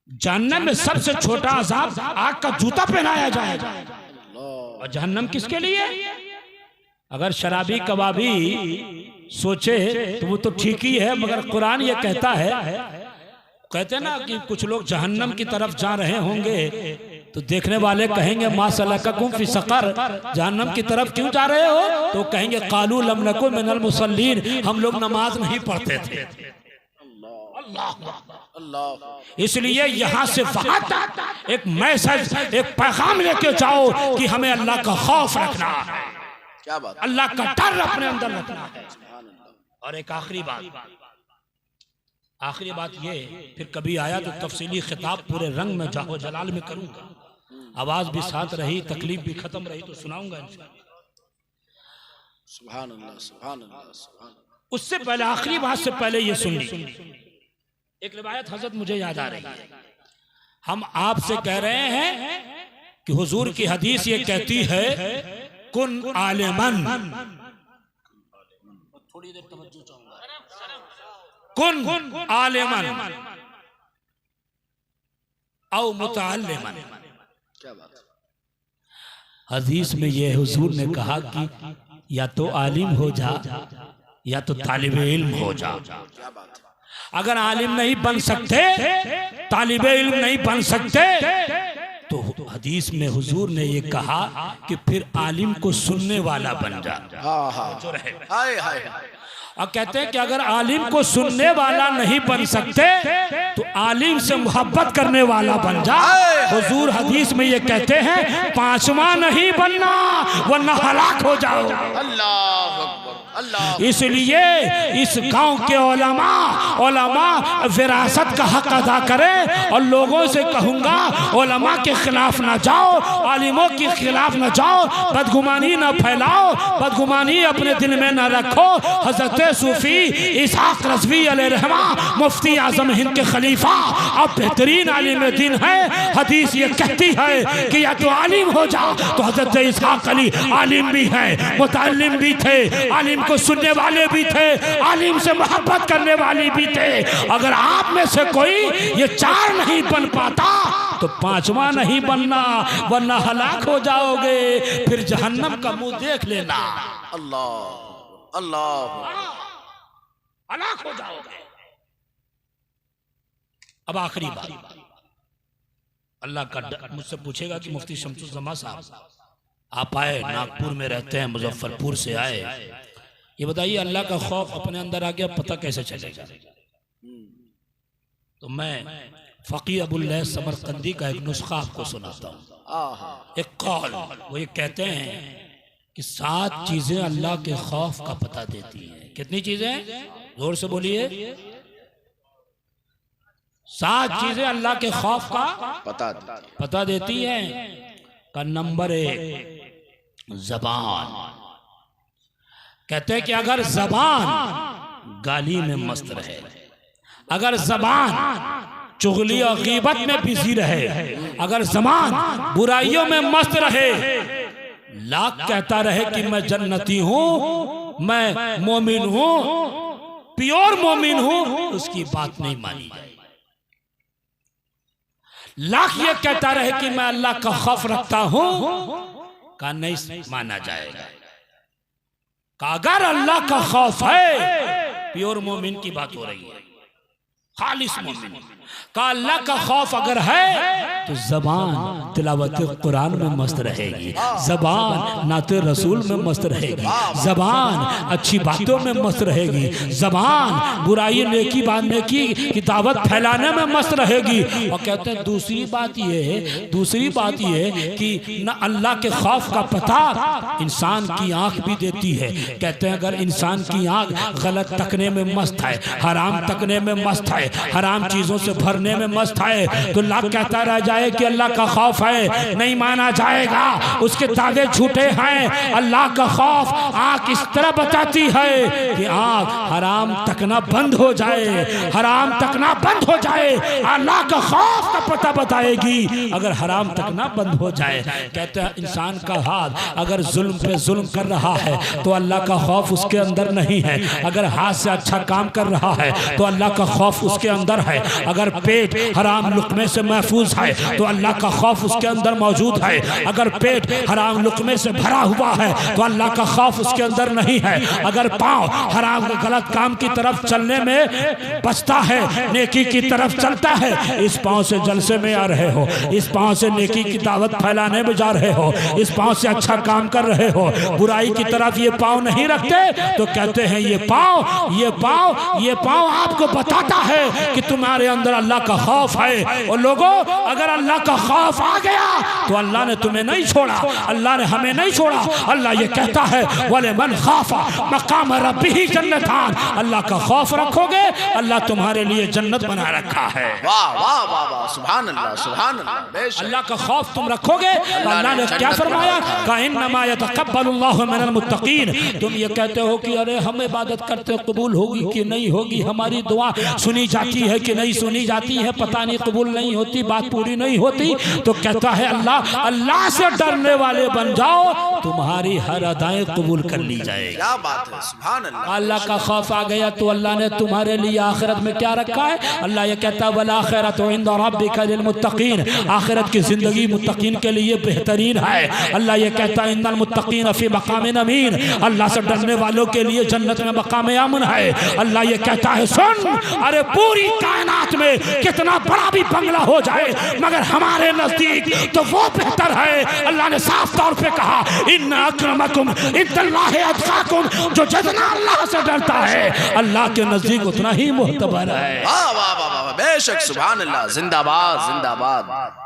जहन्नम में सबसे छोटा अजाब आग का जूता पहनाया जाएगा। और जहन्नम किसके लिए? अगर शराबी कबाबी सोचे तो वो तो ठीक ही है, मगर कुरान ये कहता है, कहते हैं ना कि कुछ लोग जहन्नम की तरफ जा रहे होंगे तो देखने वाले कहेंगे मा सलककुम फी सकर, जहन्नम की तरफ क्यों जा रहे हो? तो कहेंगे कालू लम नकु मिनल मुसल्लीन, हम लोग नमाज नहीं पढ़ते थे। इसलिए यहाँ से वहां तक एक मैसेज, एक पैगाम लेके जाओ कि हमें अल्लाह का खौफ रखना है, क्या बात, अल्लाह का डर अपने अंदर रखना है। और एक आखिरी बात ये, फिर कभी आया तो तफसीली खिताब पूरे रंग में जाहो जलाल में करूंगा, आवाज भी साथ रही, तकलीफ भी खत्म रही तो सुनाऊंगा इंशाअल्लाह। सुभान अल्लाह, सुभान अल्लाह, सुभान अल्लाह। उससे पहले आखिरी बात से पहले ये सुन ली, एक रिवायत हजरत मुझे याद आ रही है। हम आपसे कह रहे हैं कि हुजूर की हदीस ये कहती है कुन आलिमन, थोड़ी देर तवज्जो चाहूंगा, कुन आलिमन औ मुतअल्लिमन। क्या बात, हदीस में ये हुजूर ने कहा कि या तो आलिम हो जा या तो तालिबे इल्म हो जा। क्या बात, अगर आलिम नहीं बन सकते, तालिबे इल्म नहीं बन सकते, तो हदीस में हुजूर ने ये कहा कि फिर आलिम को सुनने वाला बन जा। हाँ हाँ, जो रहे हाय हाय, और कहते हैं कि अगर आलिम को सुनने वाला नहीं बन सकते तो आलिम से मोहब्बत करने वाला बन जा। हुजूर हदीस में ये कहते हैं पांचवा नहीं बनना वरना हलाक हो जाओ। अल्लाह अकबर, अल्लाह। इसलिए इस गांव के उलमा विरासत का हक अदा करें। और लोगों से कहूंगा उलमा के खिलाफ ना जाओ, आलिमों के खिलाफ ना जाओ, बदगुमानी ना फैलाओ, बदगुमानी अपने दिल में ना रखो। हजरत सूफी इसहाक रज़वी अलैहिर्रहमा, मुफ्ती आजम हिंद के खलीफा और बेहतरीन आलिम दीन है। हदीस ये कहती है कि या तो आलिम हो जा, तो हजरत इसहाक अली आलिम भी है, मुतअल्लिम भी थे, आलिम को सुनने वाले भी थे, आलिम से मोहब्बत करने वाले भी थे। अगर आप में से कोई ये चार नहीं बन पाता तो पांचवा नहीं बनना वरना हलाक हो जाओगे, फिर जहन्नम का मुंह देख लेना। अल्लाह अल्लाह, हलाक हो जाओगे। अब आखिरी बात, अल्लाह का मुझसे पूछेगा कि मुफ्ती शम्सुज़्ज़मा साहब आप आए, नागपुर में रहते हैं, मुजफ्फरपुर से आए, ये बताइए अल्लाह का खौफ अपने अंदर आ गया, पता कैसे चलेगा? तो मैं फ़क़ी अबुल लैस समरकंदी का एक नुस्खा आपको सुनाता हूँ, एक कौल। वो ये कहते हैं कि 7 चीजें अल्लाह के खौफ का पता देती हैं। कितनी चीजें? जोर से बोलिए। 7 चीजें अल्लाह के खौफ का पता देती हैं। का नंबर 1 ज़बान। कहते हैं कि अगर ज़बान गाली में मस्त रहे, अगर ज़बान चुगली और गीबत में बिजी रहे, अगर ज़बान बुराइयों में मस्त रहे, लाख कहता रहे कि मैं जन्नती हूं, मैं मोमिन हूं, प्योर मोमिन हूं, उसकी बात नहीं मानी जाएगी। लाख ये कहता रहे कि मैं अल्लाह का खौफ रखता हूं, का नहीं माना जाएगा। का अगर अल्लाह का खौफ है, प्योर मोमिन की बात हो रही है, खालिस मोमिन का अल्लाह का खौफ अगर है तो जबान तिलावत कुरान में मस्त रहेगी, जबान नाते रसूल में मस्त रहेगी, जबान अच्छी बातों में मस्त रहेगी, जबान बुराई नेकी बात नेकी की दावत फैलाने में मस्त रहेगी। और कहते हैं दूसरी बात ये कि न अल्लाह के खौफ का पता इंसान की आंख भी देती है। कहते हैं अगर इंसान की आंख गलत तकने में मस्त है, हराम तकने में मस्त है, हराम चीजों से भरने में मस्त है, तो लाख कहता रह जाए कि अल्लाह का खौफ है, नहीं माना जाएगा, उसके दावे झूठे हैं। अल्लाह का खौफ आंख इस तरह बताती है कि आंख हराम तकना बंद हो जाए, हराम तकना बंद हो जाए, अल्लाह का खौफ का पता बताएगी अगर हराम तकना बंद हो जाए। कहते हैं इंसान का हाथ अगर जुल्म पे जुल्म कर रहा है तो अल्लाह का खौफ उसके अंदर नहीं है, अगर हाथ से अच्छा काम कर रहा है तो अल्लाह का खौफ उसके अंदर है, अगर पेट हराम लुकमे से महफूज है तो अल्लाह का खौफ उसके अंदर मौजूद है, अगर पेट हराम लुकमे से भरा हुआ है तो अल्लाह का खौफ उसके अंदर नहीं है, अगर पाँव हराम गलत काम की तरफ चलने में बचता है, नेकी की तरफ चलता है, इस पाँव से जलसे में आ रहे हो, इस पाँव से नेकी की दावत फैलाने में जा रहे हो, इस पाँव से अच्छा काम कर रहे हो, बुराई की तरफ ये पाँव नहीं रखते, तो कहते हैं ये पाँव आपको बताता है कि तुम्हारे अंदर अल्लाह का खौफ है। और लोगों अगर अल्लाह का खौफ आ गया तो अल्लाह ने तुम्हें नहीं छोड़ा, अल्लाह ने हमें नहीं छोड़ा। अल्लाह ये कहता है वले मन खाफा मकाम रब्बिही जन्नतान, अल्लाह का खौफ रखोगे अल्लाह तुम्हारे लिए जन्नत बना रखा है। वाह वाह वाह वाह, सुभान अल्लाह सुभान अल्लाह। अल्लाह का खौफ तुम रखोगे तो अल्लाह ने क्या फरमाया, का इन्नमा यतक़ब्बलुल्लाहु मिनल मुत्तक़ीन। तुम ये कहते हो कि अरे हम इबादत करते कबूल होगी कि नहीं होगी, हमारी दुआ सुनी जाती है कि नहीं सुनी जाती है, पता नहीं कबूल नहीं होती, बात पूरी नहीं होती, तो कहता है अल्लाह से डरने वाले बन जाओ, तुम्हारी हर अदाएं कबूल कर ली जाएगी। क्या बात है, सुभान अल्लाह। अल्लाह का खौफ आ गया तो अल्लाह ने तुम्हारे लिए आखिरत में क्या रखा है। अल्लाह ये कहता है वल आखिरतु इंदा रब्बिका लिल मुत्तकीन, आखिरत की जिंदगी मुत्तकीन के लिए बेहतरीन है। अल्लाह ये कहता है इन्नल मुत्तकीन फी मकामिन अमीन, अल्लाह से डरने वालों के लिए जन्नत में मकाम अमन है। अल्लाह ये कहता है सुन, अरे पूरी कायनात में कितना बड़ा भी बंगला हो जाए मगर हमारे नजदीक तो वो बेहतर है। अल्लाह ने साफ तौर पे कहा इन्ना अक्रमकुम इंदल्लाहि अतकाकुम, जो जितना अल्लाह से डरता है अल्लाह के नजदीक उतना ही मोहतबर है। वाह वाह वाह वाह, बेशक सुभान अल्लाह, जिंदाबाद जिंदाबाद।